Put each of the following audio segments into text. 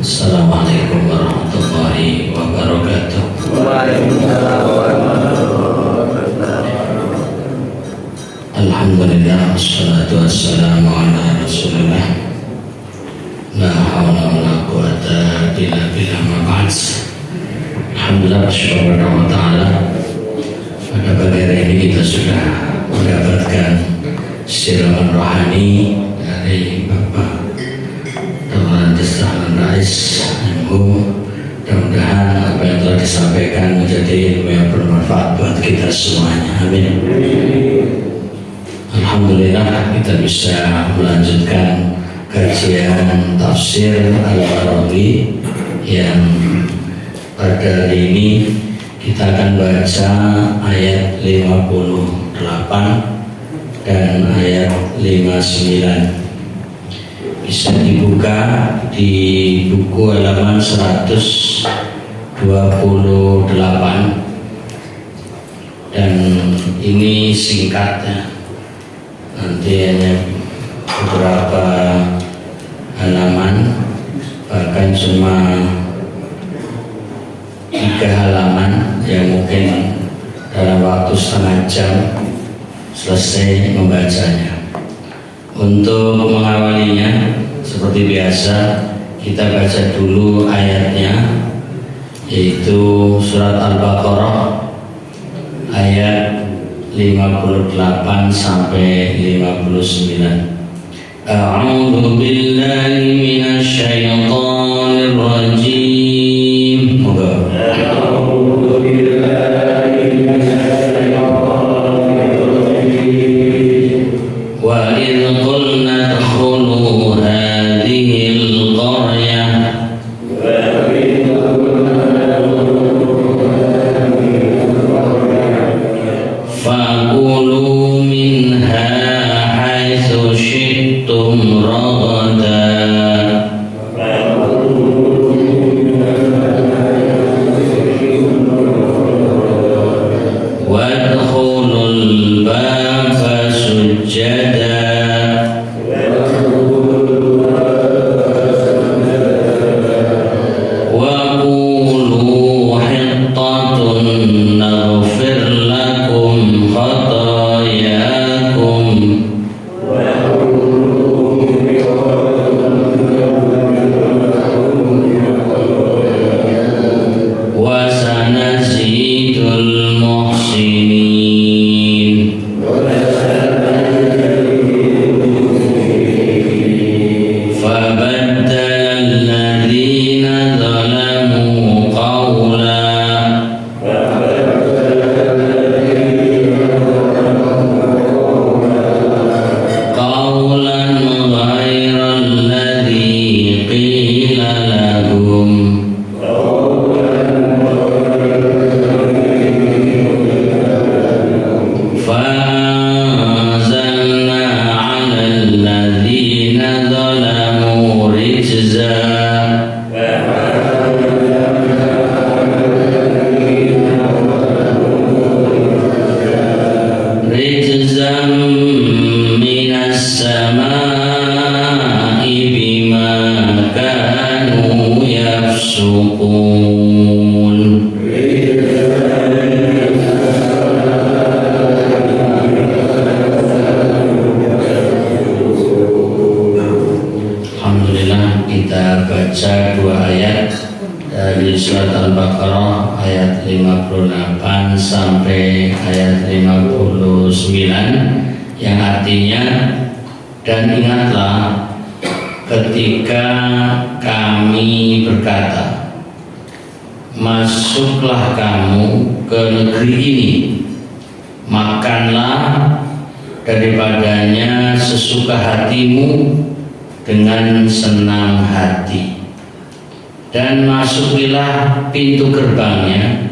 Assalamualaikum warahmatullahi wabarakatuh. Waalaikumsalam warahmatullahi wabarakatuh. Alhamdulillah, wassalatu wassalamu ala Rasulillah. La haula wala quwata illa billah, ma ba'd. Alhamdulillah, bersyukur kepada Allah Ta'ala. Pada pagi hari ini kita sudah mendapatkan siraman rohani dari Bapak Dr. Tisrahman Rais Anhu. Mudah-mudahan apa yang telah disampaikan menjadi ilmu yang bermanfaat buat kita semuanya. Amin. Alhamdulillah, kita bisa melanjutkan kajian tafsir Al-Barawi yang pada hari ini kita akan baca ayat 58 dan ayat 59. Bisa dibuka di buku halaman 128, dan ini singkatnya, nanti hanya beberapa halaman, bahkan cuma 3 halaman yang mungkin dalam waktu setengah jam selesai membacanya. Untuk mengawalinya, seperti biasa kita baca dulu ayatnya, yaitu surat Al-Baqarah ayat 58 sampai 59. A'udzu billahi minasy syaithanir rajim. A'udzu billahi minasy syaithanir rajim. Wa idh qulna adkhulu hadhil qaryah faqulu minha haitsu syi'tum ragadan wadkhulul baba sujjada yang artinya, dan ingatlah ketika kami berkata, masuklah kamu ke negeri ini, makanlah daripadanya sesuka hatimu dengan senang hati, dan masukilah pintu gerbangnya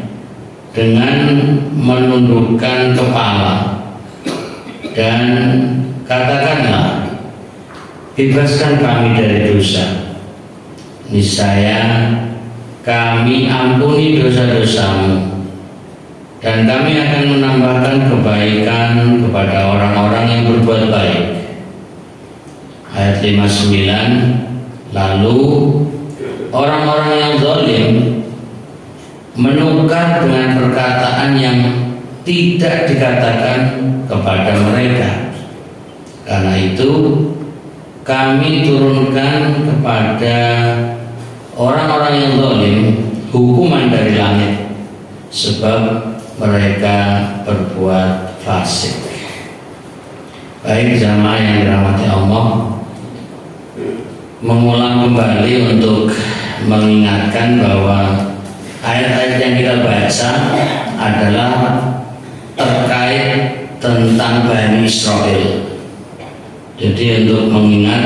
dengan menundukkan kepala, dan katakanlah, bebaskan kami dari dosa, niscaya kami ampuni dosa-dosamu, dan kami akan menambahkan kebaikan kepada orang-orang yang berbuat baik. Ayat 59. Lalu orang-orang yang zalim menukar dengan perkataan yang tidak dikatakan kepada mereka. Karena itu kami turunkan kepada orang-orang yang zalim hukuman dari langit, sebab mereka berbuat fasik. Baik jamaah yang dirahmati Allah, mengulang kembali untuk mengingatkan bahwa ayat-ayat yang kita baca adalah terkait tentang Bani Israel. Jadi untuk mengingat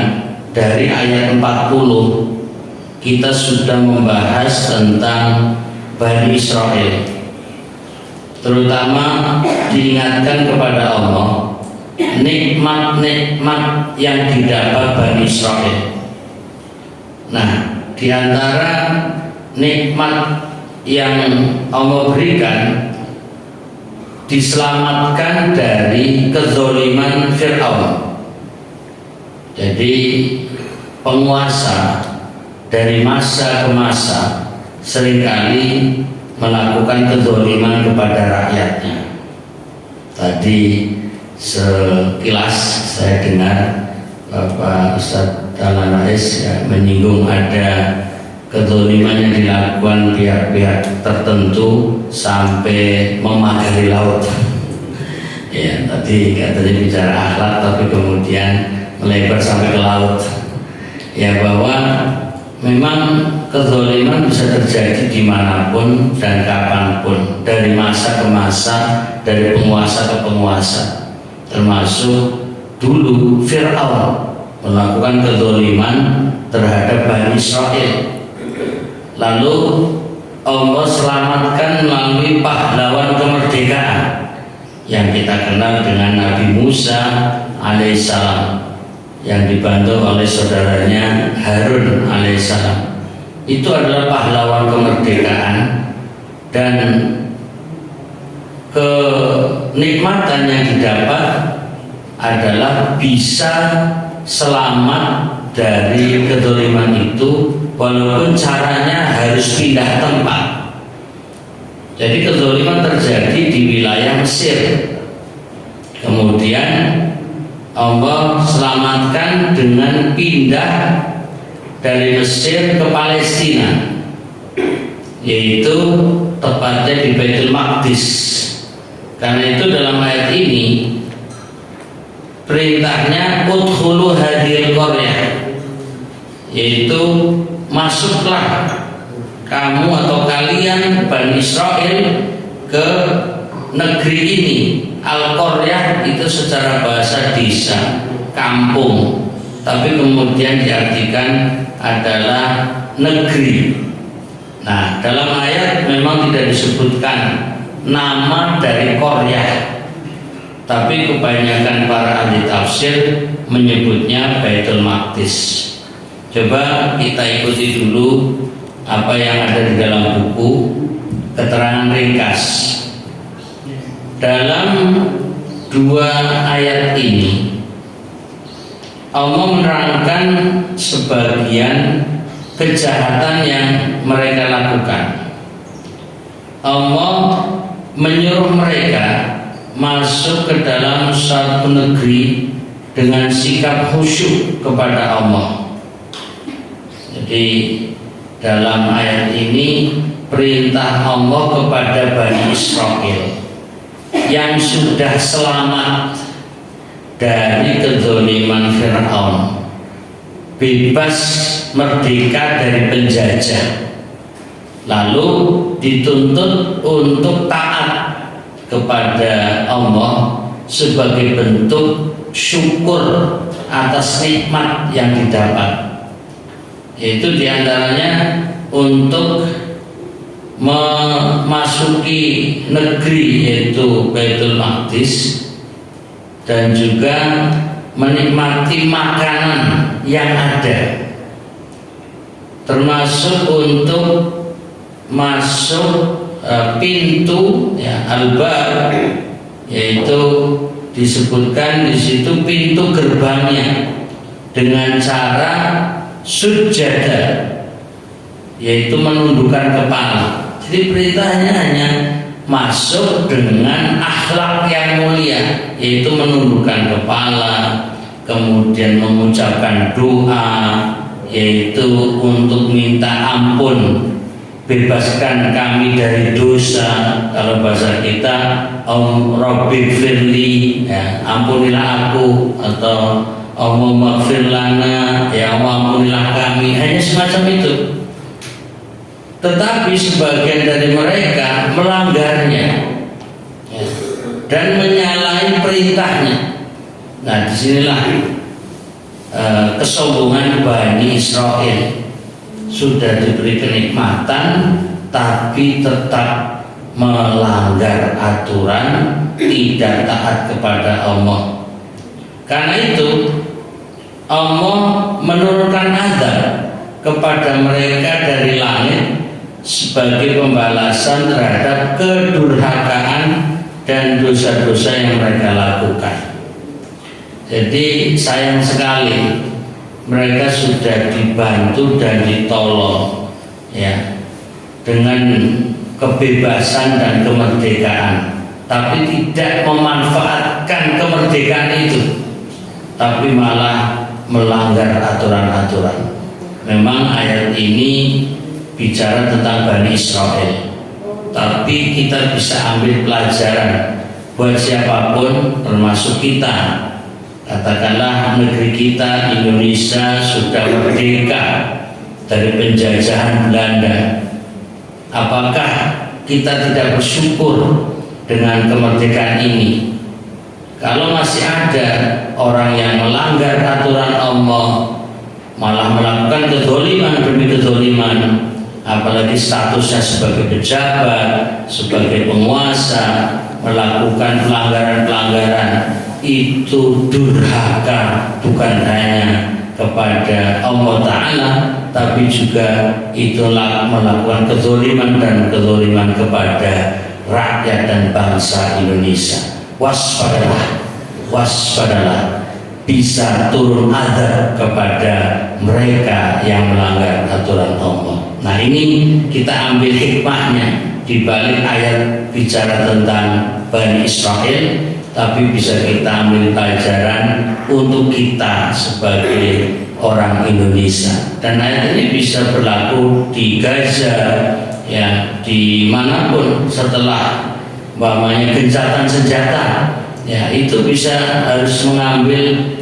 dari ayat 40 kita sudah membahas tentang Bani Israel. Terutama diingatkan kepada Allah nikmat-nikmat yang didapat Bani Israel. Nah, di antara nikmat yang Allah berikan, diselamatkan dari kezaliman Fir'aun. Jadi penguasa dari masa ke masa seringkali melakukan kezaliman kepada rakyatnya. Tadi sekilas saya dengar Bapak Ustadz Talanais menyinggung ada kezaliman yang dilakukan pihak-pihak tertentu sampai memagari laut. Ya, tadi katanya bicara akhlak tapi kemudian melebar sampai ke laut. Ya, bahwa memang kezaliman bisa terjadi dimanapun dan kapanpun, dari masa ke masa, dari penguasa ke penguasa. Termasuk dulu Fir'aun melakukan kezaliman terhadap Bani Israel. Lalu Allah selamatkan melalui pahlawan kemerdekaan yang kita kenal dengan Nabi Musa alaihissalam, yang dibantu oleh saudaranya Harun alaihissalam. Itu adalah pahlawan kemerdekaan, dan kenikmatan yang didapat adalah bisa selamat dari kezaliman itu, walaupun caranya harus pindah tempat. Jadi kezaliman terjadi di wilayah Mesir, kemudian Allah selamatkan dengan pindah dari Mesir ke Palestina, yaitu tepatnya di Baitul Maqdis. Karena itu dalam ayat ini perintahnya udkhulu hadhil qaryah, yaitu masuklah kamu atau kalian Bani Israel ke negeri ini. Al-Qaryah itu secara bahasa desa, kampung, tapi kemudian diartikan adalah negeri. Nah, dalam ayat memang tidak disebutkan nama dari Qaryah, tapi kebanyakan para ahli tafsir menyebutnya Baitul Maqdis. Coba kita ikuti dulu apa yang ada di dalam buku keterangan ringkas. Dalam dua ayat ini Allah menerangkan sebagian kejahatan yang mereka lakukan. Allah menyuruh mereka masuk ke dalam suatu negeri dengan sikap khusyuk kepada Allah. Jadi dalam ayat ini perintah Allah kepada Bani Israel yang sudah selamat dari kezaliman Fir'aun, bebas merdeka dari penjajah, lalu dituntut untuk taat kepada Allah sebagai bentuk syukur atas nikmat yang didapat, yaitu diantaranya untuk memasuki negeri yaitu Baitul Maqdis, dan juga menikmati makanan yang ada, termasuk untuk masuk pintu al-bab, yaitu disebutkan di situ pintu gerbangnya dengan cara sujada. yaitu menundukkan kepala. Jadi perintahnya hanya masuk dengan akhlak yang mulia, yaitu menundukkan kepala, kemudian mengucapkan doa, yaitu untuk minta ampun, bebaskan kami dari dosa. Kalau bahasa kita, Rabbi firli, ya, ampunilah aku, atau Allahumma gfir lana, ya Allah ampunilah kami, hanya semacam itu. Tetapi sebagian dari mereka melanggarnya, ya, dan menyalahi perintahnya. Nah, disinilah kesombongan Bani Israel. Sudah diberi kenikmatan tapi tetap melanggar aturan, tidak taat kepada Allah. Karena itu Allah menurunkan azab kepada mereka dari langit sebagai pembalasan terhadap kedurhakaan dan dosa-dosa yang mereka lakukan. Jadi sayang sekali mereka sudah dibantu dan ditolong, ya, dengan kebebasan dan kemerdekaan, tapi tidak memanfaatkan kemerdekaan itu, tapi malah melanggar aturan-aturan. Memang ayat ini bicara tentang Bani Israel, tapi kita bisa ambil pelajaran buat siapapun, termasuk kita. Katakanlah negeri kita Indonesia sudah merdeka dari penjajahan Belanda. Apakah kita tidak bersyukur dengan kemerdekaan ini? Kalau masih ada orang yang melanggar aturan Allah, malah melakukan kezaliman demi kezaliman, apalagi statusnya sebagai pejabat, sebagai penguasa, melakukan pelanggaran-pelanggaran, itu durhaka bukan hanya kepada Allah Ta'ala, tapi juga itulah melakukan kezaliman dan kezaliman kepada rakyat dan bangsa Indonesia. Waspadalah, bisa turun azab kepada mereka yang melanggar aturan Allah. Nah, ini kita ambil hikmahnya di balik ayat bicara tentang Bani Israel, tapi bisa kita ambil pelajaran untuk kita sebagai orang Indonesia. Dan ayat ini bisa berlaku di Gaza, ya, dimanapun setelah umpamanya gencatan senjata, ya, itu bisa harus mengambil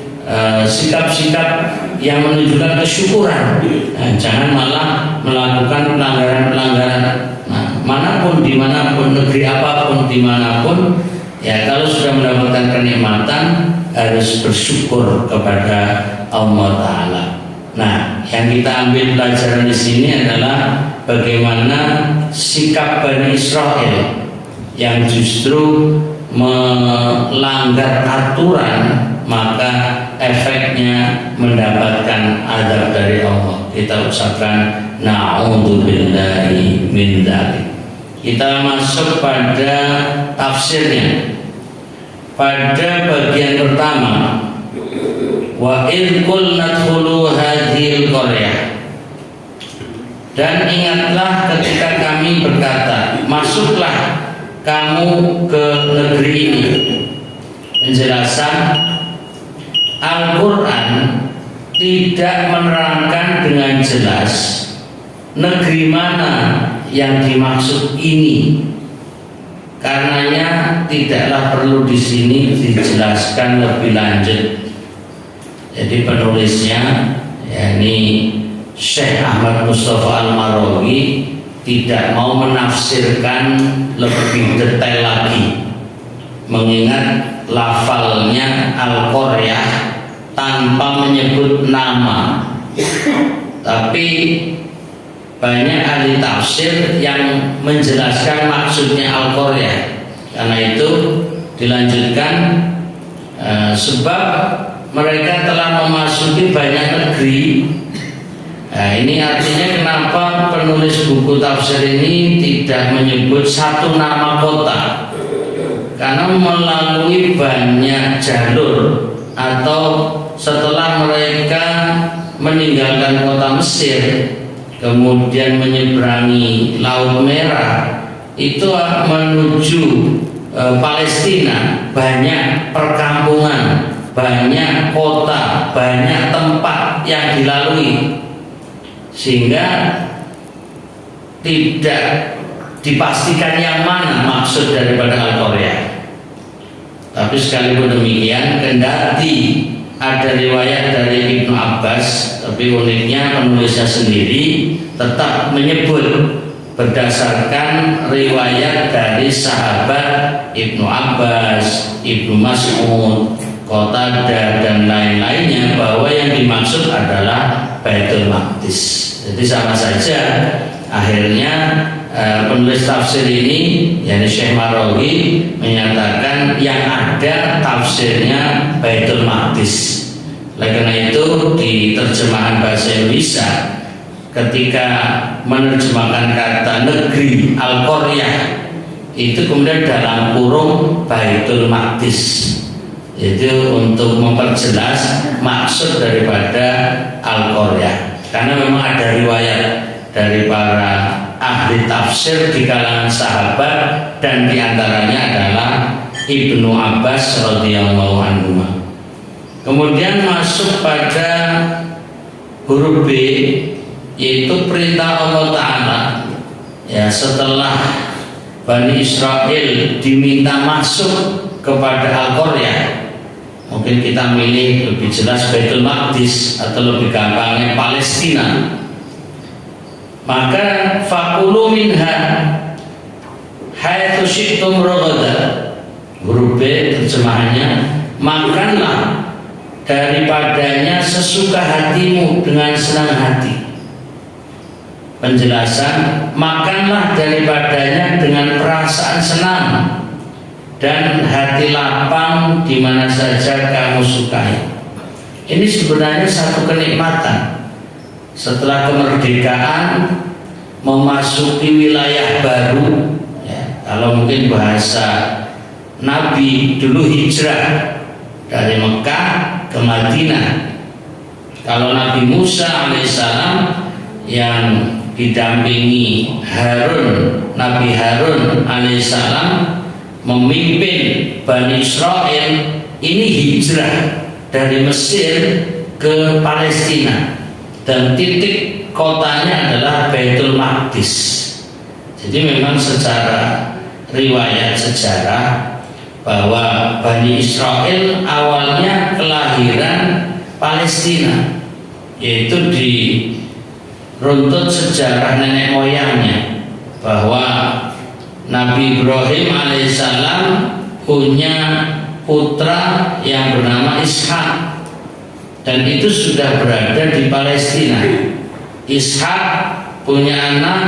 sikap-sikap yang menunjukkan kesyukuran. Nah, jangan malah melakukan pelanggaran-pelanggaran. Nah, manapun, dimanapun, negeri apapun, dimanapun, ya, kalau sudah mendapatkan kenikmatan harus bersyukur kepada Allah Ta'ala. Nah, yang kita ambil pelajaran di sini adalah bagaimana sikap Bani Israel yang justru melanggar aturan, maka efeknya mendapatkan azab dari Allah. Kita ucapkan na'udzubillahi min dzalik. Kita masuk pada tafsirnya. Pada bagian pertama, wa idh qulna dkhulu hadhil qaryah, dan ingatlah ketika kami berkata, masuklah kamu ke negeri ini. Penjelasan Al-Quran tidak menerangkan dengan jelas negeri mana yang dimaksud ini. Karenanya tidaklah perlu di sini dijelaskan lebih lanjut. Jadi penulisnya, yakni Syekh Ahmad Mustafa Al-Marawi, tidak mau menafsirkan lebih detail lagi, mengingat lafalnya Al-Qaryah tanpa menyebut nama. Tapi banyak ahli tafsir yang menjelaskan maksudnya Al-Qaryah. Karena itu dilanjutkan, sebab mereka telah memasuki banyak negeri. Nah, ini artinya kenapa penulis buku tafsir ini tidak menyebut satu nama kota, karena melalui banyak jalur, atau setelah mereka meninggalkan kota Mesir, kemudian menyeberangi Laut Merah itu menuju Palestina, banyak perkampungan, banyak kota, banyak tempat yang dilalui, sehingga tidak dipastikan yang mana maksud daripada Al-Qaryah. Tapi sekalipun demikian, kendati ada riwayat dari Ibnu Abbas, tapi uniknya penulisnya sendiri tetap menyebut berdasarkan riwayat dari sahabat Ibnu Abbas, Ibnu Mas'ud, Qatadah dan lain-lainnya bahwa yang dimaksud adalah Baitul Maqdis. Jadi sama saja akhirnya penulis tafsir ini, yakni Syekh Marawi, menyatakan yang ada tafsirnya Baitul Maqdis. Oleh karena itu di terjemahan bahasa Indonesia ketika menerjemahkan kata negeri Al-Qaryah itu kemudian dalam kurung Baitul Maqdis, itu untuk memperjelas maksud daripada Al-Qaryah, karena memang ada riwayat dari para ahli tafsir di kalangan sahabat dan diantaranya adalah Ibnu Abbas radhiyallahu anhu. Kemudian masuk pada huruf B, yaitu perintah Allah Ta'ala. Ya, setelah Bani Israel diminta masuk kepada Al-Qaryah, mungkin kita milih lebih jelas Baitul Maqdis atau lebih gampangnya Palestina. Maka fakulu minha haitsu syi'tum raghadan. Huruf B terjemahannya, makanlah daripadanya sesuka hatimu dengan senang hati. Penjelasan, makanlah daripadanya dengan perasaan senang dan hati lapang di mana saja kamu sukai. Ini sebenarnya satu kenikmatan. Setelah kemerdekaan memasuki wilayah baru, ya, kalau mungkin bahasa Nabi dulu hijrah dari Mekah ke Madinah. Kalau Nabi Musa alaihissalam yang didampingi Harun, Nabi Harun alaihissalam memimpin Bani Israel ini hijrah dari Mesir ke Palestina, dan titik kotanya adalah Baitul Maqdis. Jadi memang secara riwayat sejarah bahwa Bani Israel awalnya kelahiran Palestina, yaitu di runtut sejarah nenek moyangnya bahwa Nabi Ibrahim alaihissalam punya putra yang bernama Ishak, dan itu sudah berada di Palestina. Ishak punya anak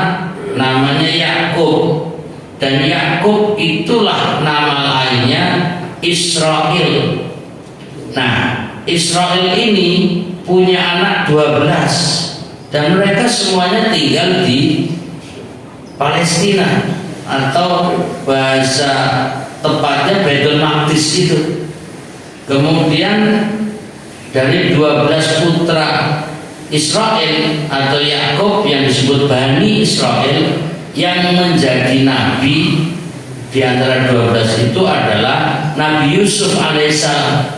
namanya Yakub, dan Yakub itulah nama lainnya Israel. Nah, Israel ini punya anak 12, dan mereka semuanya tinggal di Palestina, atau bahasa tepatnya Baitul Maqdis itu. Kemudian dari 12 putra Israel atau Yakub yang disebut Bani Israel, yang menjadi nabi di antara 12 itu adalah Nabi Yusuf alaihissalam.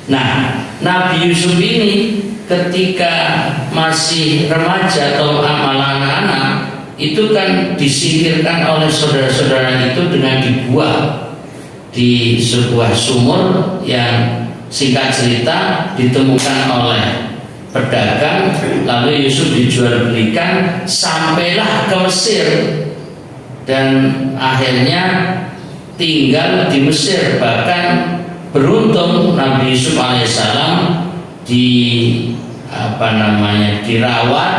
Nah, Nabi Yusuf ini ketika masih remaja atau malah anak-anak, itu kan disingkirkan oleh saudara-saudara itu dengan dibuang di sebuah sumur yang singkat cerita ditemukan oleh pedagang, lalu Yusuf dijual belikan sampailah ke Mesir, dan akhirnya tinggal di Mesir. Bahkan beruntung Nabi Yusuf alaihissalam dirawat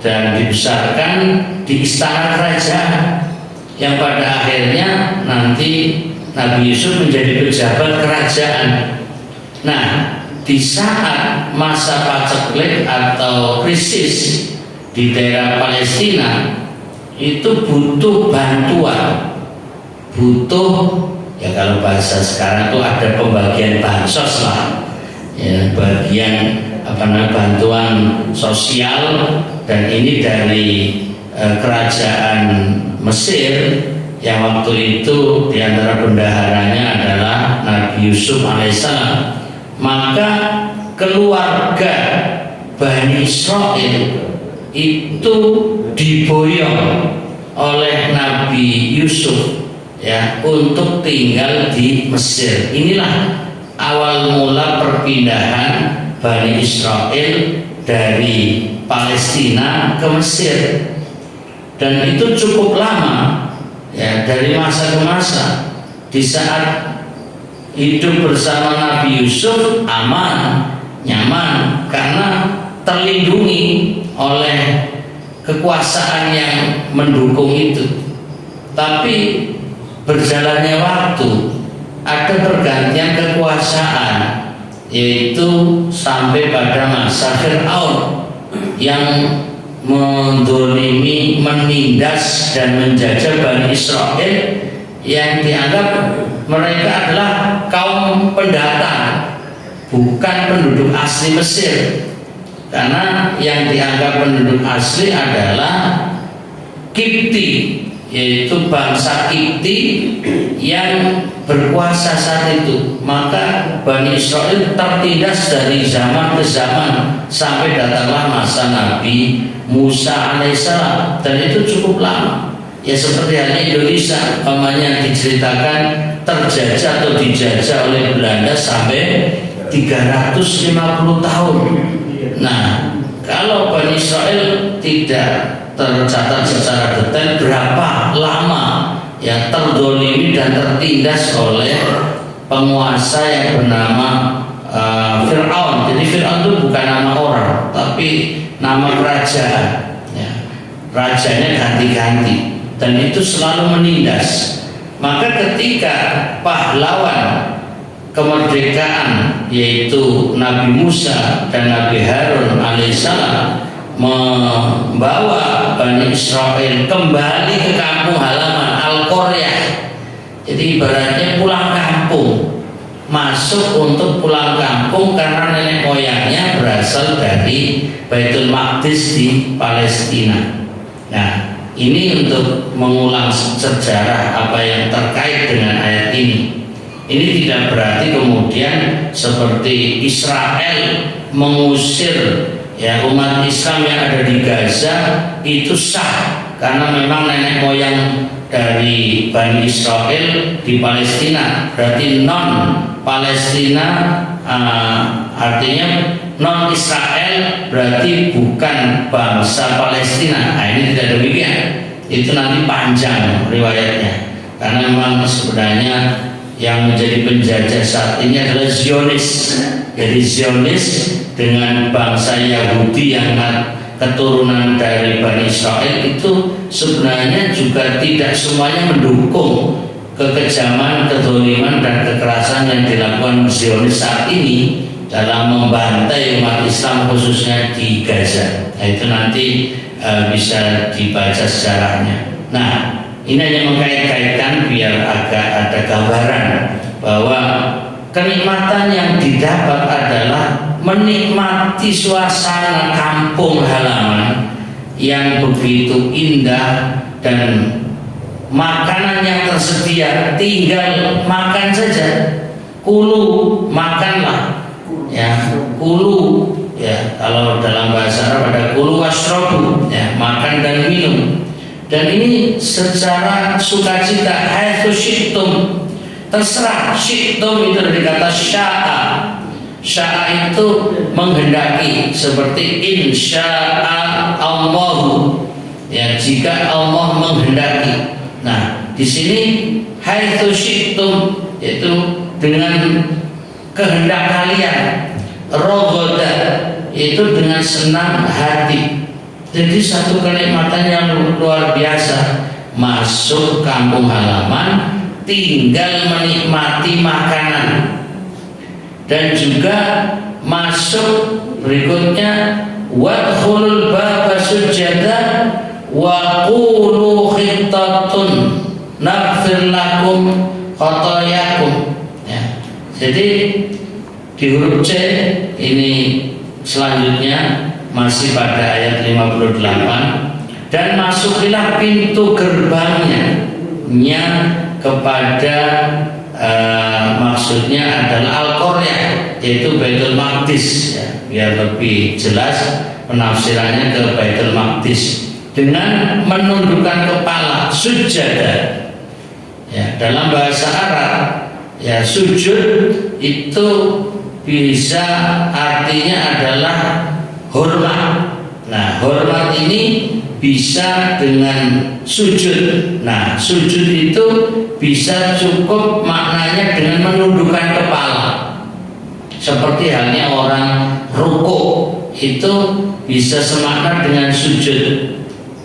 dan dibesarkan di istana kerajaan, yang pada akhirnya nanti Nabi Yusuf menjadi pejabat kerajaan. Nah, di saat masa paceklik atau krisis di daerah Palestina itu butuh bantuan, butuh, ya kalau bahasa sekarang itu ada pembagian bansos lah, ya, bagian bantuan sosial, dan ini dari kerajaan Mesir yang waktu itu diantara bendaharanya adalah Nabi Yusuf alaihissalam. Maka keluarga Bani Israel itu diboyong oleh Nabi Yusuf ya untuk tinggal di Mesir. Inilah awal mula perpindahan Bani Israel dari Palestina ke Mesir, dan itu cukup lama ya, dari masa ke masa. Di saat hidup bersama Nabi Yusuf aman, nyaman, karena terlindungi oleh kekuasaan yang mendukung itu. Tapi berjalannya waktu, ada pergantian kekuasaan, yaitu sampai pada masa Fir'aun yang mendolimi, menindas dan menjajah Bani Israel yang dianggap mereka adalah kaum pendatang, bukan penduduk asli Mesir. Karena yang dianggap penduduk asli adalah Kipti, yaitu bangsa Kipti yang berkuasa saat itu. Maka Bani Israel tertindas dari zaman ke zaman sampai datanglah masa Nabi Musa alaihissalam, dan itu cukup lama. Ya seperti halnya Indonesia, namanya diceritakan terjajah atau dijajah oleh Belanda sampai 350 tahun. Nah, kalau Bani Israel tidak tercatat secara detail berapa lama ya terdolimi dan tertindas oleh penguasa yang bernama Fir'aun. Jadi Fir'aun itu bukan nama orang, tapi nama kerajaan ya. Rajanya ganti-ganti dan itu selalu menindas. Maka ketika pahlawan kemerdekaan yaitu Nabi Musa dan Nabi Harun alaihissalam membawa Bani Israel kembali ke kampung halaman Al-Qaryah, jadi ibaratnya pulang kampung, masuk untuk pulang kampung karena nenek moyangnya berasal dari Baitul Maqdis di Palestina. Nah, ini untuk mengulang sejarah apa yang terkait dengan ayat ini. Ini tidak berarti kemudian seperti Israel mengusir ya umat Islam yang ada di Gaza itu sah, karena memang nenek moyang dari Bani Israel di Palestina. Berarti non Palestina, artinya non Israel berarti bukan bangsa Palestina. Nah, ini tidak demikian. Itu nanti panjang riwayatnya, karena memang sebenarnya yang menjadi penjajah saat ini adalah Zionis. Jadi Zionis dengan bangsa Yahudi yang keturunan dari Bani Israel itu sebenarnya juga tidak semuanya mendukung kekejaman, kezaliman dan kekerasan yang dilakukan Zionis saat ini dalam membantai umat Islam khususnya di Gaza. Nah, itu nanti bisa dibaca sejarahnya. Nah, ini hanya mengkait-kaitkan biar agak ada gambaran bahwa kenikmatan yang didapat adalah menikmati suasana kampung halaman yang begitu indah, dan makanan yang tersedia tinggal makan saja. Kulu, makanlah ya, kulu ya, kalau dalam bahasa Arab ada kulu wasrobu ya, makan dan minum. Dan ini secara sukacita, haitsu syi'tum, terserah. Syi'tum itu dari kata sya'a. Sya'a itu menghendaki, seperti insya'a Allahu ya, jika Allah menghendaki. Nah, di sini haitsu syi'tum yaitu dengan kehendak kalian, rogoda itu dengan senang hati. Jadi satu kenikmatan yang luar biasa, masuk kampung halaman tinggal menikmati makanan, dan juga masuk berikutnya wadkhulul baba sujada wa qulu khittatun naghfir lakum khotoyakum ya. Jadi di huruf C ini selanjutnya masih pada ayat 58, dan masukilah pintu gerbangnya kepada maksudnya adalah Al-Qaryah, yaitu Baitul Maqdis, ya, biar lebih jelas penafsirannya ke Baitul Maqdis, dengan menundukkan kepala sujada. Ya, dalam bahasa Arab ya sujud itu bisa artinya adalah hormat. Nah, hormat ini bisa dengan sujud. Nah, sujud itu bisa cukup maknanya dengan menundukkan kepala. Seperti halnya orang rukuk itu bisa semakna dengan sujud.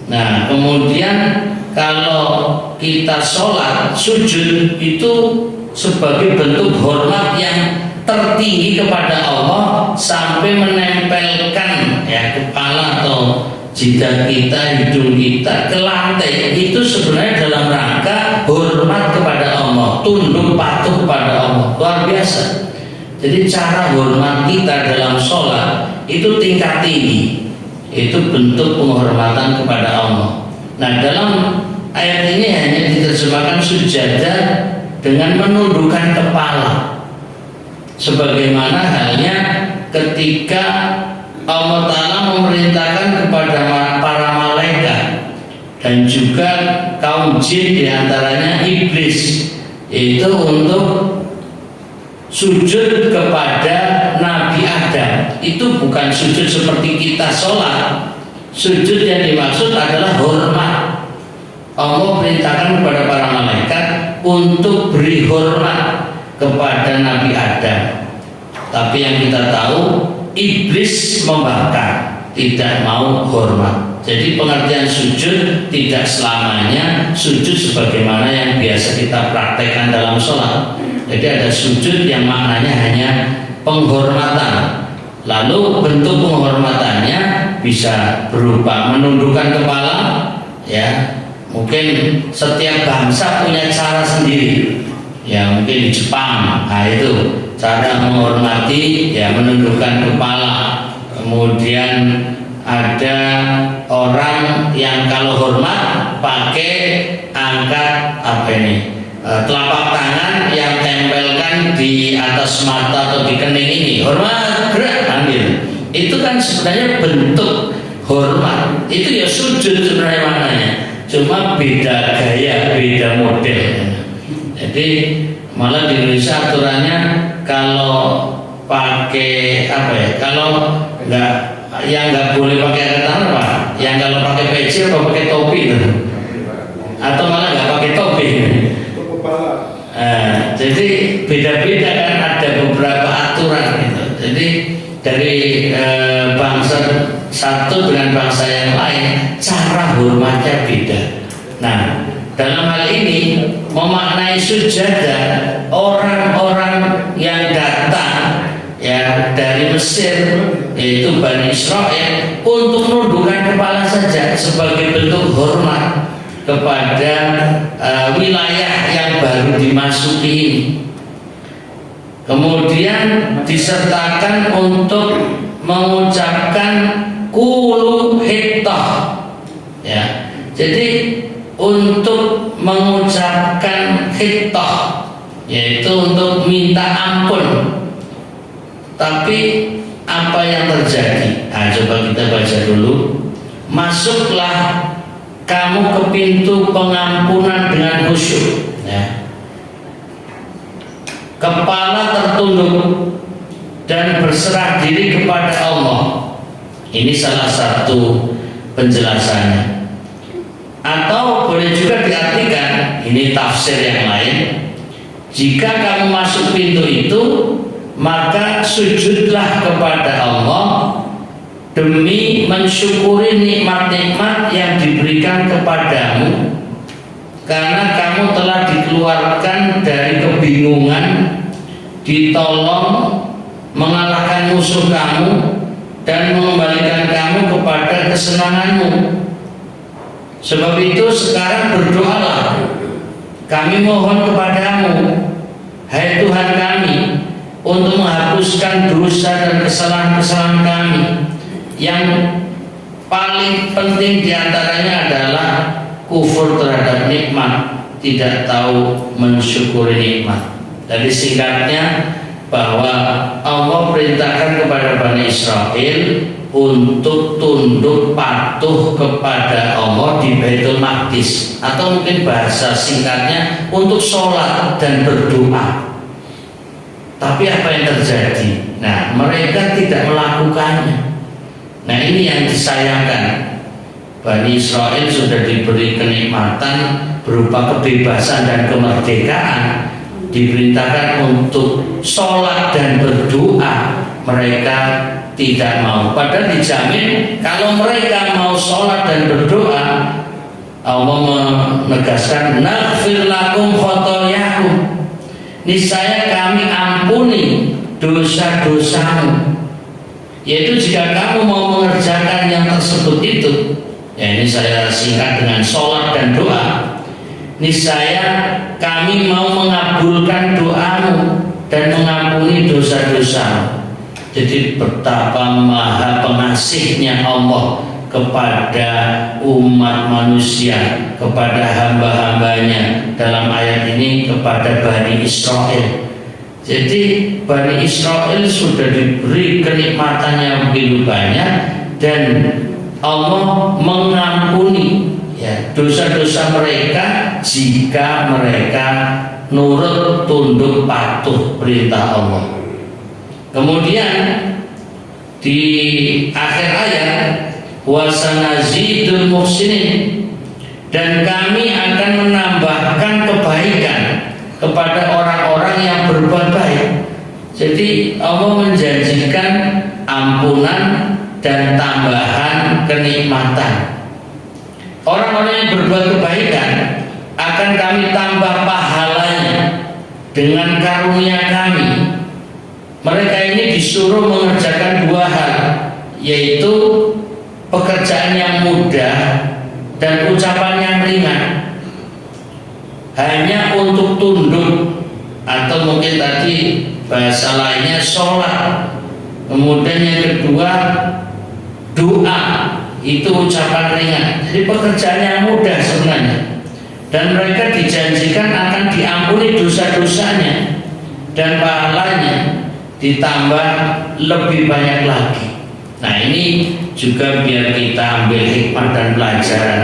Nah, kemudian kalau kita sholat, sujud itu sebagai bentuk hormat yang tertinggi kepada Allah sampai menempelkan ya kepala atau jidat kita, hidung kita ke lantai. Itu sebenarnya dalam rangka hormat kepada Allah, tunduk patuh kepada Allah. Luar biasa. Jadi cara hormat kita dalam sholat itu tingkat tinggi. Itu bentuk penghormatan kepada Allah. Nah, dalam ayat ini hanya diterjemahkan sujada dengan menundukkan kepala, sebagaimana halnya ketika Allah Ta'ala memerintahkan kepada para malaikat dan juga kaum jin, diantaranya iblis, itu untuk sujud kepada Nabi Adam. Itu bukan sujud seperti kita sholat. Sujud yang dimaksud adalah hormat. Allah perintahkan kepada para malaikat untuk beri hormat kepada Nabi Adam. Tapi yang kita tahu, iblis membangkang, tidak mau hormat. Jadi pengertian sujud tidak selamanya sujud sebagaimana yang biasa kita praktekkan dalam sholat. Jadi ada sujud yang maknanya hanya penghormatan. Lalu bentuk penghormatannya bisa berupa menundukkan kepala, ya. Mungkin setiap bangsa punya cara sendiri. Ya, mungkin di Jepang, nah itu cara menghormati, ya, menundukkan kepala. Kemudian ada orang yang kalau hormat pakai angkat apa ini? Telapak tangan yang tempelkan di atas mata atau di kening ini, hormat, gerak, ambil. Itu kan sebenarnya bentuk hormat. Itu ya sujud sebenarnya maknanya, cuma beda gaya, beda model. Jadi malah di Indonesia aturannya kalau pakai apa ya? Kalau nggak boleh pakai angkat tangan apa? Yang kalau pakai peci atau pakai topi itu, atau malah nggak pakai topi. Jadi beda-beda kan, ada beberapa aturan gitu. Jadi dari bangsa satu dengan bangsa yang lain cara hormatnya beda. Nah, dalam hal ini memaknai sujada, orang-orang yang datang ya dari Mesir, yaitu Bani Israel, untuk menundukkan kepala saja sebagai bentuk hormat kepada wilayah yang baru dimasuki ini. Kemudian disertakan untuk mengucapkan qulu hittah, ya. Jadi untuk mengucapkan hittah, yaitu untuk minta ampun. Tapi apa yang terjadi? Nah, coba kita baca dulu. Masuklah kamu ke pintu pengampunan dengan khusyuk, ya. Kepala tertunduk dan berserah diri kepada Allah. Ini salah satu penjelasannya. Atau boleh juga diartikan, ini tafsir yang lain, jika kamu masuk pintu itu, maka sujudlah kepada Allah demi mensyukuri nikmat-nikmat yang diberikan kepadamu, karena kamu telah dikeluarkan dari kebingungan, ditolong, mengalahkan musuh kamu, dan mengembalikan kamu kepada kesenanganmu. Sebab itu sekarang berdoalah, kami mohon kepadamu, hai Tuhan kami, untuk menghapuskan dosa dan kesalahan-kesalahan kami. Yang paling penting diantaranya adalah kufur terhadap nikmat, tidak tahu mensyukuri nikmat. Jadi singkatnya bahwa Allah perintahkan kepada Bani Israel untuk tunduk patuh kepada Allah di Baitul Maqdis, atau mungkin bahasa singkatnya untuk sholat dan berdoa. Tapi apa yang terjadi? Nah, mereka tidak melakukannya. Nah, ini yang disayangkan. Bani Israel sudah diberi kenikmatan berupa kebebasan dan kemerdekaan, diperintahkan untuk sholat dan berdoa, mereka tidak mau. Padahal dijamin kalau mereka mau sholat dan berdoa, Allah menegaskan naghfir lakum khotoyakum, niscaya kami ampuni dosa-dosamu. Yaitu jika kamu mau mengerjakan yang tersebut itu, ya ini saya singkat dengan sholat dan doa, niscaya kami mau mengabulkan doamu dan mengampuni dosa-dosamu. Jadi betapa maha pengasihnya Allah kepada umat manusia, kepada hamba-hambanya, dalam ayat ini kepada Bani Israel. Jadi Bani Israel sudah diberi kenikmatan yang begitu banyak, dan Allah mengampuni ya dosa-dosa mereka jika mereka nurut tunduk patuh perintah Allah. Kemudian di akhir ayat wasanazidul muhsinin, dan kami akan menambahkan kebaikan kepada orang-orang yang berbuat baik. Jadi Allah menjanjikan ampunan dan tambahan kenikmatan. Orang-orang yang berbuat kebaikan akan kami tambah pahalanya dengan karunia kami. Mereka ini disuruh mengerjakan dua hal, yaitu pekerjaan yang mudah dan ucapan yang ringan, hanya untuk tunduk, atau mungkin tadi bahasa lainnya sholat. Kemudian yang kedua doa, itu ucapan ringan. Jadi pekerjaan yang mudah sebenarnya, dan mereka dijanjikan akan diampuni dosa-dosanya dan pahalanya ditambah lebih banyak lagi. Nah, ini juga biar kita ambil hikmah dan pelajaran.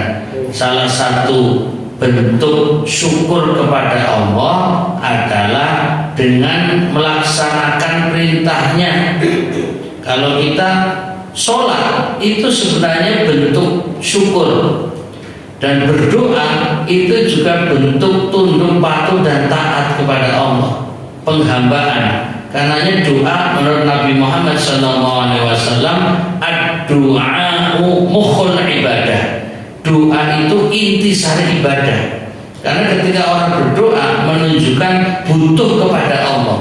Salah satu bentuk syukur kepada Allah adalah dengan melaksanakan perintahnya. Kalau kita sholat itu sebenarnya bentuk syukur, dan berdoa itu juga bentuk tunduk patuh dan taat kepada Allah, penghambaan. Karenanya doa menurut Nabi Muhammad SAW, ad-du'a'u mukhul ibadah. Doa itu intisari ibadah. Karena ketika orang berdoa menunjukkan butuh kepada Allah.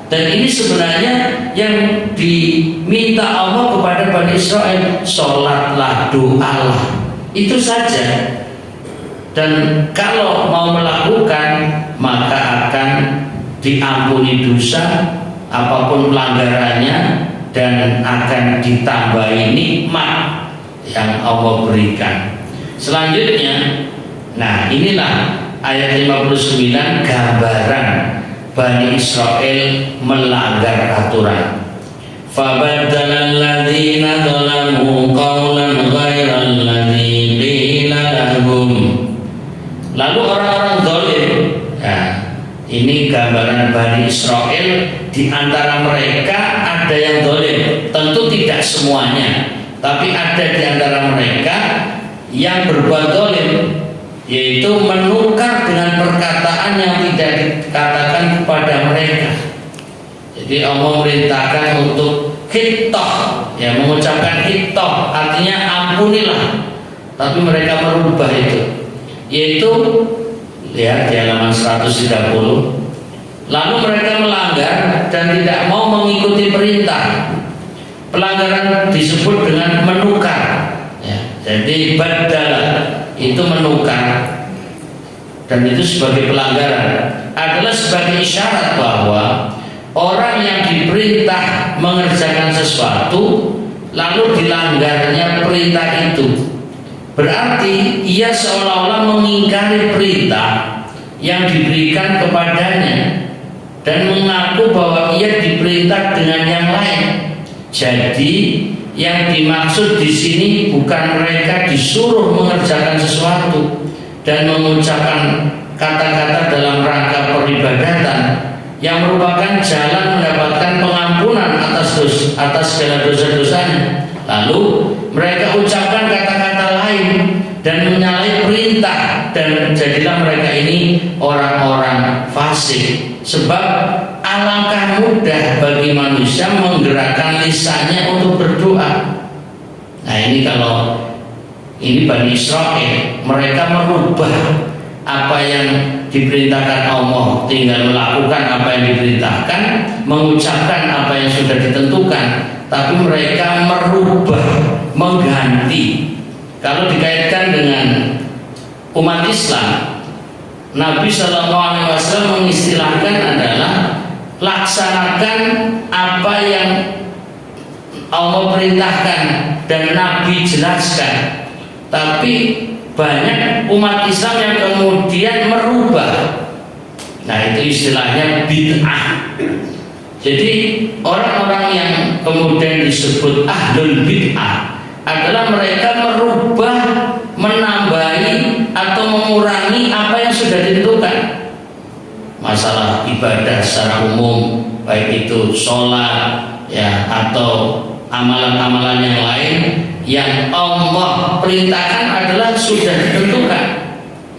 Dan ini sebenarnya yang diminta Allah kepada Bani Israel, sholatlah, doalah, itu saja. Dan kalau mau melakukan, maka akan diampuni dosa apapun pelanggarannya, dan akan ditambahi nikmat yang Allah berikan. Selanjutnya, nah inilah ayat 59, gambaran Bani Israel melanggar aturan. Fabaddala alladziina dzalamu qawlan ghairal ladzi qila lahum. Lalu orang-orang zalim, nah ini gambaran Bani Israel. Di antara mereka ada yang zalim, tentu tidak semuanya, tapi ada di antara mereka yang berbuat zalim, yaitu menukar dengan perkataan yang tidak dikatakan kepada mereka. Jadi Allah merintahkan untuk hittah, ya, mengucapkan hittah artinya ampunilah, tapi mereka merubah itu, yaitu lihat di halaman 130. Lalu mereka melanggar dan tidak mau mengikuti perintah. Pelanggaran disebut dengan menukar, ya. Jadi badala itu menukar, dan itu sebagai pelanggaran, adalah sebagai isyarat bahwa orang yang diperintah mengerjakan sesuatu lalu dilanggarnya perintah itu, berarti ia seolah-olah mengingkari perintah yang diberikan kepadanya dan mengaku bahwa ia diperintah dengan yang lain. Jadi yang dimaksud di sini bukan mereka disuruh mengerjakan sesuatu dan mengucapkan kata-kata dalam rangka peribadatan yang merupakan jalan mendapatkan pengampunan atas segala dosa-dosanya. Lalu mereka ucapkan kata-kata lain dan menyalahi perintah, dan jadilah mereka ini orang-orang fasik. Sebab alangkah mudah bagi manusia menggerakkan lisannya untuk berdoa. Nah ini kalau ini Bani Israel, mereka merubah apa yang diperintahkan Allah, tinggal melakukan apa yang diperintahkan, mengucapkan apa yang sudah ditentukan, tapi mereka merubah, mengganti. Kalau dikaitkan dengan umat Islam, Nabi SAW mengistilahkan adalah laksanakan apa yang Allah perintahkan dan Nabi jelaskan. Tapi banyak umat Islam yang kemudian merubah. Nah itu istilahnya bid'ah. Jadi orang-orang yang kemudian disebut ahlul bid'ah adalah mereka merubah, menambahi atau mengurangi apa yang sudah ditentukan. Masalah ibadah secara umum, baik itu sholat ya atau amalan-amalan yang lain yang Allah perintahkan adalah sudah ditentukan.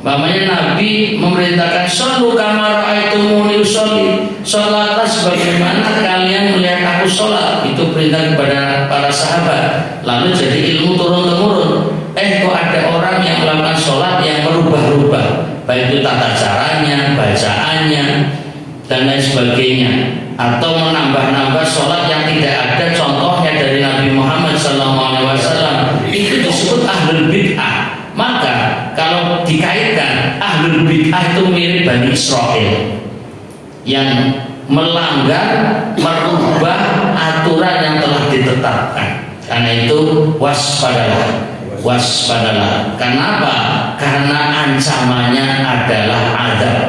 Umpamanya Nabi memerintahkan shollu kama ra'aitumuni usolli, sholatlah sebagaimana kalian melihat aku sholat. Itu perintah kepada para sahabat. Lalu jadi ilmu turun-temurun. Kok ada orang yang melakukan sholat yang merubah-rubah, baik itu tata caranya, bacaannya dan lain sebagainya, atau menambah-nambah sholat yang tidak ada contohnya dari Nabi Muhammad SAW. Itu disebut ahlul bid'ah. Maka kalau dikaitkan ahlul bid'ah itu mirip Bani Israel yang melanggar, merubah aturan yang telah ditetapkan. Karena itu waspadalah. Kenapa? Karena ancamannya adalah azab.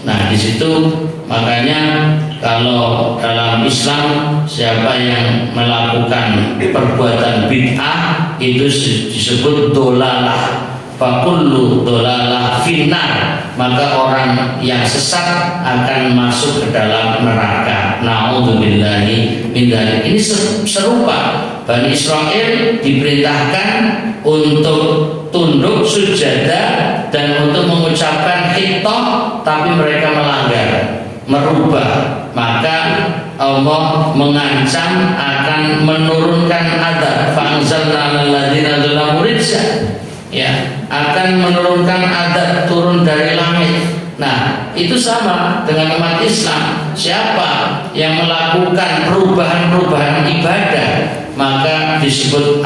Nah di situ makanya kalau dalam Islam siapa yang melakukan perbuatan bid'ah itu disebut dolalah. Fakullu dolalah finnar, maka orang yang sesat akan masuk ke dalam neraka. Na'udzubillahi min dzalik. Ini serupa. Bani Israel diperintahkan untuk tunduk sujadah dan untuk mengucapkan khitab, tapi mereka melanggar, merubah. Maka Allah mengancam akan menurunkan azab. Fa'anzalna 'alal ladzina dzalamu rijzan. Ya, akan menurunkan azab turun dari langit. Nah, itu sama dengan umat Islam. Siapa yang melakukan perubahan-perubahan ibadah, maka disebut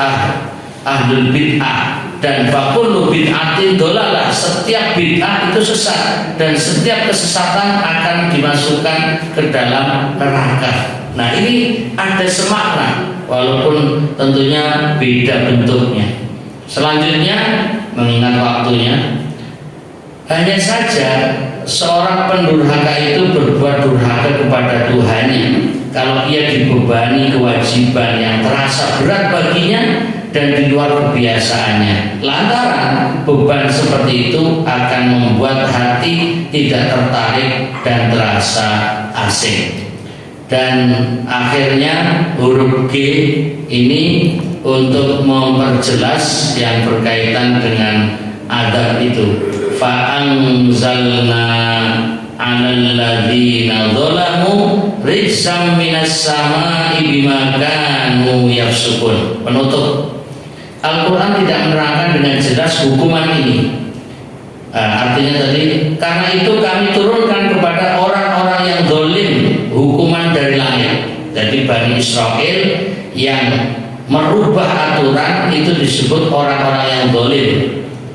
ahlul bid'ah. Dan fakullu bid'atin dolalah. Setiap bid'ah itu sesat, dan setiap kesesatan akan dimasukkan ke dalam neraka. Nah, ini ada semakna, walaupun tentunya beda bentuknya. Selanjutnya, mengingat waktunya, hanya saja seorang pendurhaka itu berbuat durhaka kepada Tuhannya kalau ia dibebani kewajiban yang terasa berat baginya dan di luar kebiasaannya. Lantaran beban seperti itu akan membuat hati tidak tertarik dan terasa asing. Dan akhirnya huruf G ini untuk memperjelas yang berkaitan dengan adab itu. Fa'anzalna 'alal ladzina dzalamu rijzam minas sama'i bima kanu yafsukun. Penutup. Al-Quran tidak menerangkan dengan jelas hukuman ini. Artinya tadi, karena itu kami turunkan kepada orang-orang yang zalim hukuman dari langit. Jadi Bani Israel yang merubah aturan itu disebut orang-orang yang zalim.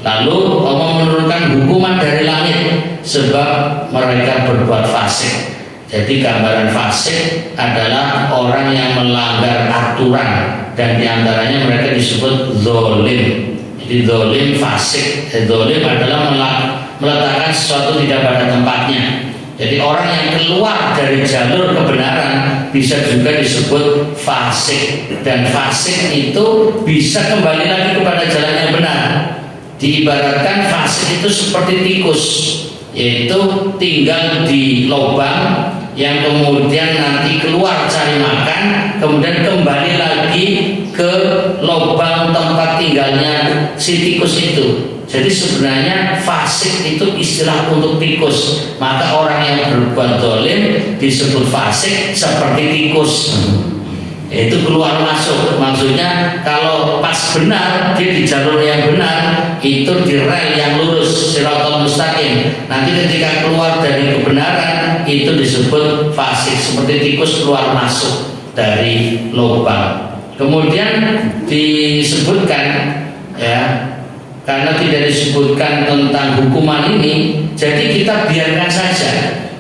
Lalu Allah menurunkan hukuman dari langit sebab mereka berbuat fasik. Jadi gambaran fasik adalah orang yang melanggar aturan, dan diantaranya mereka disebut zolim. Jadi zolim, fasik. Zolim adalah meletakkan sesuatu tidak pada tempatnya. Jadi orang yang keluar dari jalur kebenaran bisa juga disebut fasik, dan fasik itu bisa kembali lagi kepada jalan yang benar. Diibaratkan fasik itu seperti tikus, yaitu tinggal di lubang yang kemudian nanti keluar cari makan, kemudian kembali lagi ke lubang tempat tinggalnya si tikus itu. Jadi sebenarnya fasik itu istilah untuk tikus. Maka orang yang berbuat zalim disebut fasik seperti tikus. Itu keluar masuk. Maksudnya kalau pas benar, dia di jalur yang benar, itu di rel yang lurus, siratal mustaqim. Nanti ketika keluar dari kebenaran, itu disebut fasik, seperti tikus keluar masuk dari lubang. Kemudian disebutkan, ya, karena tidak disebutkan tentang hukuman ini, jadi kita biarkan saja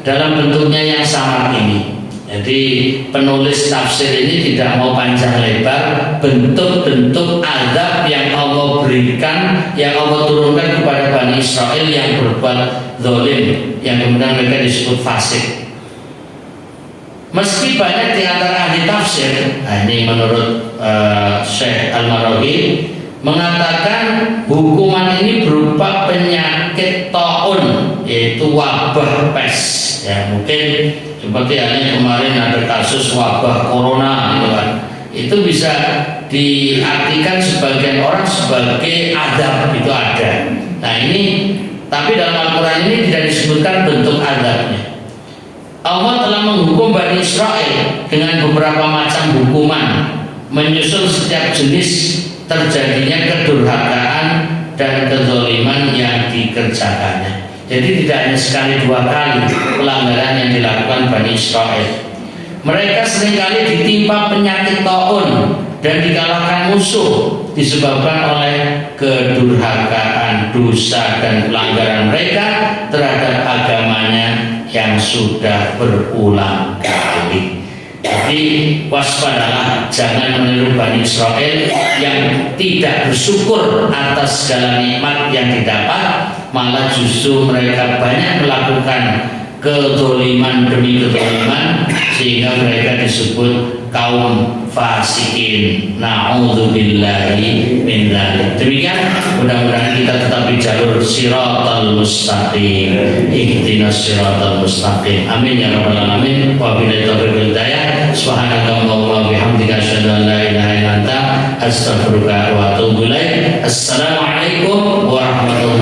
dalam bentuknya yang samar ini. Jadi penulis tafsir ini tidak mau panjang lebar bentuk-bentuk azab yang Allah berikan, yang Allah turunkan kepada Bani Israel yang berbuat zalim, yang kemudian mereka disebut fasik. Meski banyak di antara ahli tafsir, ini menurut Syekh Al-Marawi, mengatakan hukuman ini berupa penyakit taun, yaitu wabah pes. Ya, mungkin seperti halnya kemarin ada kasus wabah corona gitu kan. Itu bisa diartikan sebagian orang sebagai adab, itu ada. Nah ini, tapi dalam Al-Quran ini tidak disebutkan bentuk adabnya. Allah telah menghukum Bani Israel dengan beberapa macam hukuman, menyusul setiap jenis terjadinya kedurhakaan dan kezaliman yang dikerjakannya. Jadi tidak hanya sekali dua kali pelanggaran yang dilakukan Bani Israel. Mereka seringkali ditimpa penyakit taun dan dikalahkan musuh disebabkan oleh kedurhakaan, dosa dan pelanggaran mereka terhadap agamanya yang sudah berulang kali. Jadi waspadalah, jangan meniru Bani Israel yang tidak bersyukur atas segala nikmat yang didapat, malah justru mereka banyak melakukan kezaliman demi kezaliman, sehingga mereka disebut kaum fasikin. Na'udzubillahi min dzalik. Demikian, mudah-mudahan kita tetap di jalur siratal mustaqim. Ihdinas siratal mustaqim. Amin ya rabbal alamin. Wabillahi taufiq wal hidayah. Subhanakallahumma wa bihamdika asyhadu an la ilaha illa anta astaghfiruka wa atubu ilaik. Assalamualaikum warahmatullahi